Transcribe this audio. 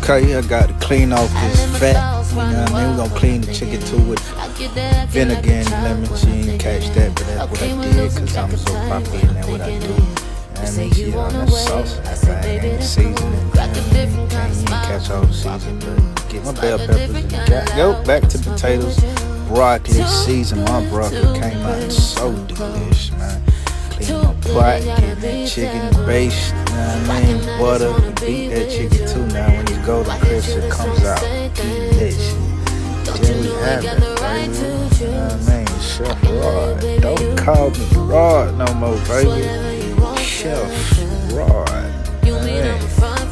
Okay, I got to clean off this fat. You know what I mean? We're gonna clean the chicken too with vinegar and lemon. She ain't catch that, but that's what I did because I'm so popular and that's what I do. And then she on the sauce and everything and the seasoning. Can't catch all the seasoning, but get my bell peppers and go back to potatoes, broccoli season. My broccoli came out so delicious, man. Clean my pot, get that chicken based, you know what I mean? Butter, beat that chicken too now. When it's golden crisp, it comes out delicious. There we have it, baby. You know what I mean? Chef Rod. Don't call me Rod no more, baby. Chef Rod. Hey.